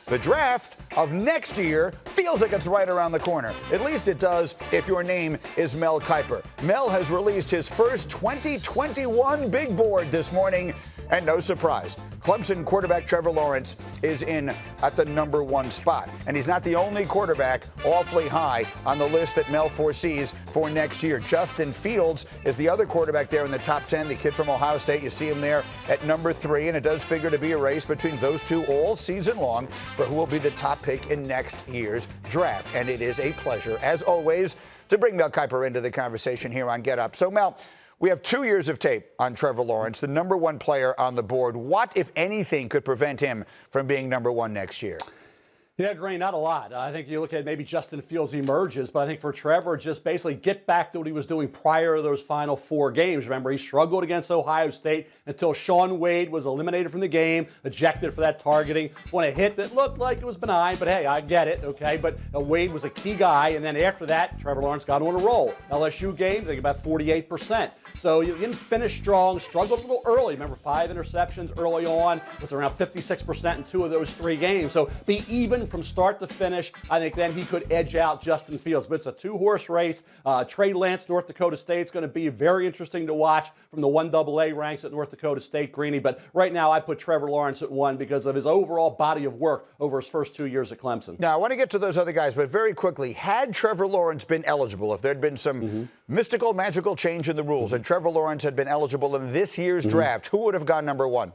The draft of next year feels like it's right around the corner. At least it does if your name is Mel Kiper. Mel has released his first 2021 big board this morning, and no surprise, Clemson quarterback Trevor Lawrence is in at the #1 spot. And he's not the only quarterback awfully high on the list that Mel foresees for next year. Justin Fields is the other quarterback there in the top 10, the kid from Ohio State. You see him there at #3, and it does figure to be a race between those two all season long for who will be the top pick in next year's draft. And it is a pleasure, as always, to bring Mel Kiper into the conversation here on Get Up. So, Mel, we have 2 years of tape on Trevor Lawrence, the #1 player on the board. What, if anything, could prevent him from being #1 next year? Yeah, Green, not a lot. I think you look at maybe Justin Fields emerges, but I think for Trevor, just basically get back to what he was doing prior to those final 4 games. Remember, he struggled against Ohio State until Shaun Wade was eliminated from the game, ejected for that targeting. When a hit that looked like it was benign, but hey, I get it, okay? But Wade was a key guy, and then after that, Trevor Lawrence got on a roll. LSU game, I think about 48%. So you didn't finish strong, struggled a little early. Remember, 5 interceptions early on, was around 56% in 2 of those 3 games. So be even from start to finish. I think then he could edge out Justin Fields. But it's a 2-horse race. Trey Lance, North Dakota State, is going to be very interesting to watch from the 1AA ranks at North Dakota State, Greeny. But right now I put Trevor Lawrence at 1 because of his overall body of work over his first 2 years at Clemson. Now, I want to get to those other guys, but very quickly, had Trevor Lawrence been eligible, if there'd been some mystical, magical change in the rules, and Trevor Lawrence had been eligible in this year's draft, who would have gone #1?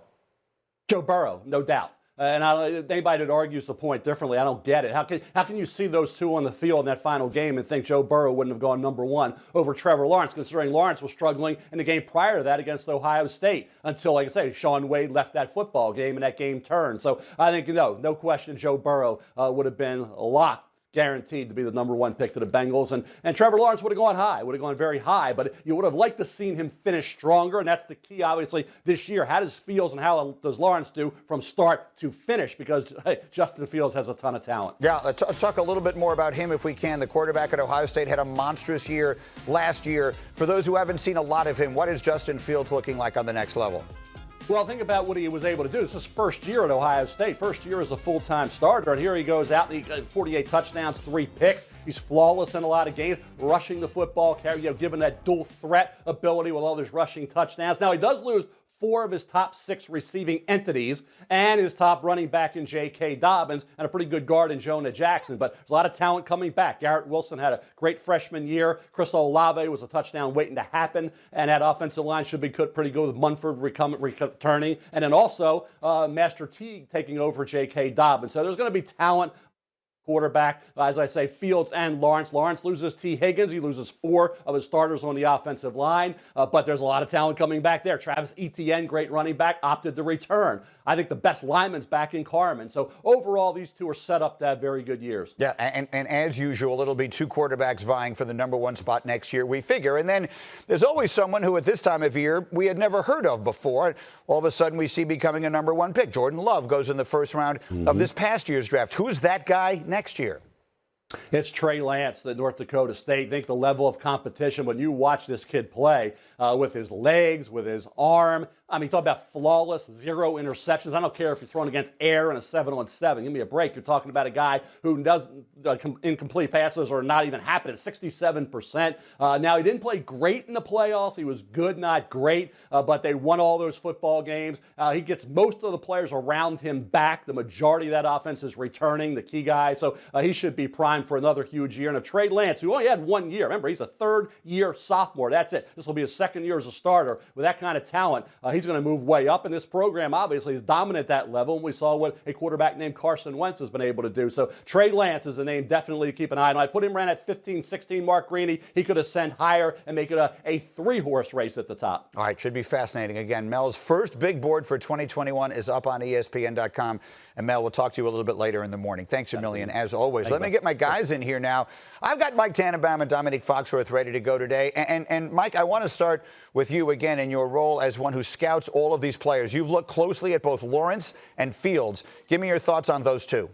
Joe Burrow, no doubt. And anybody that argues the point differently, I don't get it. How can you see those two on the field in that final game and think Joe Burrow wouldn't have gone #1 over Trevor Lawrence, considering Lawrence was struggling in the game prior to that against Ohio State until, like I say, Shaun Wade left that football game and that game turned. So I think, no question, Joe Burrow would have been locked, guaranteed to be the #1 pick to the Bengals. And Trevor Lawrence would have gone high, would have gone very high, but you would have liked to seen him finish stronger, and that's the key, obviously, this year. How does Fields and how does Lawrence do from start to finish? Because hey, Justin Fields has a ton of talent. Yeah, let's talk a little bit more about him if we can. The quarterback at Ohio State had a monstrous year last year. For those who haven't seen a lot of him, what is Justin Fields looking like on the next level? Well, think about what he was able to do. This is his first year at Ohio State, first year as a full-time starter. And here he goes out, and he got 48 touchdowns, 3 picks. He's flawless in a lot of games, rushing the football, given that dual threat ability with all those rushing touchdowns. Now, he does lose 4 of his top 6 receiving entities and his top running back in J.K. Dobbins and a pretty good guard in Jonah Jackson. But there's a lot of talent coming back. Garrett Wilson had a great freshman year. Chris Olave was a touchdown waiting to happen. And that offensive line should be pretty good with Munford returning. And then also Master Teague taking over J.K. Dobbins. So there's going to be talent quarterback, as I say, Fields and Lawrence. Lawrence loses T. Higgins. He loses 4 of his starters on the offensive line, but there's a lot of talent coming back there. Travis Etienne, great running back, opted to return. I think the best lineman's back in Carmen. So overall, these two are set up to have very good years. Yeah, and as usual, it'll be 2 quarterbacks vying for the #1 spot next year, we figure. And then there's always someone who at this time of year we had never heard of before. All of a sudden we see becoming a #1 pick. Jordan Love goes in the first round of this past year's draft. Who's that guy next year? It's Trey Lance, the North Dakota State. I think the level of competition when you watch this kid play with his legs, with his arm. I mean, talk about flawless, 0 interceptions. I don't care if you're throwing against air in a 7-on-7. Give me a break. You're talking about a guy who does incomplete passes or not even happen at 67%. Now, he didn't play great in the playoffs. He was good, not great, but they won all those football games. He gets most of the players around him back. The majority of that offense is returning, the key guys. So he should be primed for another huge year. And a Trey Lance, who only had 1 year. Remember, he's a 3rd-year sophomore. That's it. This will be his 2nd year as a starter. With that kind of talent, he's going to move way up. And this program, obviously, is dominant at that level. And we saw what a quarterback named Carson Wentz has been able to do. So Trey Lance is a name definitely to keep an eye on. I put him around at 15, 16, Mark Greeny. He could ascend higher and make it a 3-horse race at the top. All right, should be fascinating. Again, Mel's first big board for 2021 is up on ESPN.com. And Mel, we'll talk to you a little bit later in the morning. Thanks a million, as always. Let me get my guys in here now. I've got Mike Tannenbaum and Dominique Foxworth ready to go today. And Mike, I want to start with you again in your role as one who scouts all of these players. You've looked closely at both Lawrence and Fields. Give me your thoughts on those two.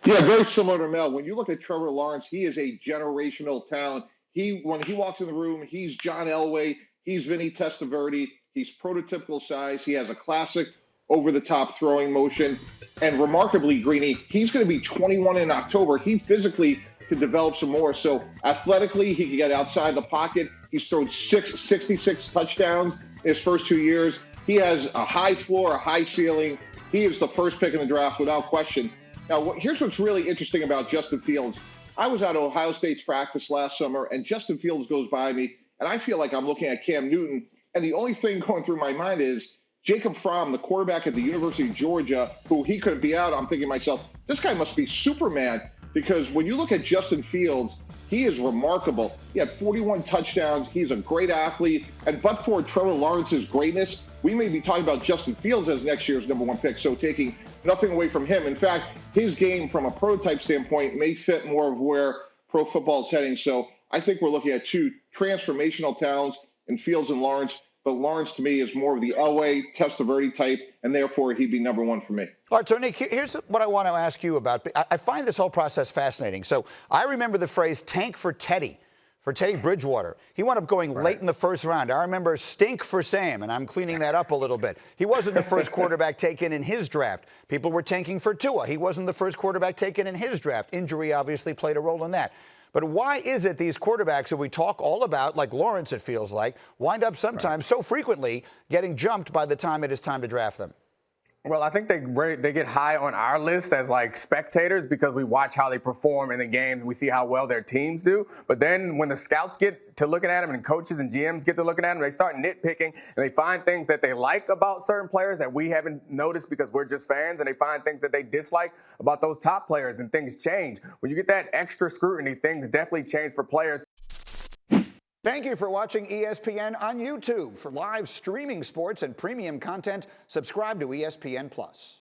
Yeah, very similar to Mel. When you look at Trevor Lawrence, he is a generational talent. When he walks in the room, he's John Elway, he's Vinny Testaverde, he's prototypical size. He has a classic over-the-top throwing motion. And remarkably, Greeny, he's going to be 21 in October. He physically could develop some more. So athletically, he can get outside the pocket. He's thrown 66 touchdowns in his first 2 years. He has a high floor, a high ceiling. He is the first pick in the draft without question. Now, here's what's really interesting about Justin Fields. I was at Ohio State's practice last summer, and Justin Fields goes by me, and I feel like I'm looking at Cam Newton. And the only thing going through my mind is Jacob Fromm, the quarterback at the University of Georgia, who he could be out. I'm thinking to myself, this guy must be Superman, because when you look at Justin Fields, he is remarkable. He had 41 touchdowns. He's a great athlete. And but for Trevor Lawrence's greatness, we may be talking about Justin Fields as next year's #1 pick. So taking nothing away from him. In fact, his game from a prototype standpoint may fit more of where pro football is heading. So I think we're looking at two transformational talents in Fields and Lawrence. But Lawrence, to me, is more of the Elway, Testaverde type, and therefore he'd be #1 for me. All right, so Nick, here's what I want to ask you about. I find this whole process fascinating. So I remember the phrase tank for Teddy Bridgewater. He wound up going late in the first round. I remember stink for Sam, and I'm cleaning that up a little bit. He wasn't the first quarterback taken in his draft. People were tanking for Tua. He wasn't the first quarterback taken in his draft. Injury obviously played a role in that. But why is it these quarterbacks that we talk all about, like Lawrence it feels like, wind up sometimes so frequently getting jumped by the time it is time to draft them? Well, I think they get high on our list as like spectators because we watch how they perform in the games and we see how well their teams do. But then when the scouts get to looking at them and coaches and GMs get to looking at them, they start nitpicking and they find things that they like about certain players that we haven't noticed because we're just fans, and they find things that they dislike about those top players, and things change. When you get that extra scrutiny, things definitely change for players. Thank you for watching ESPN on YouTube. For live streaming sports and premium content, subscribe to ESPN+.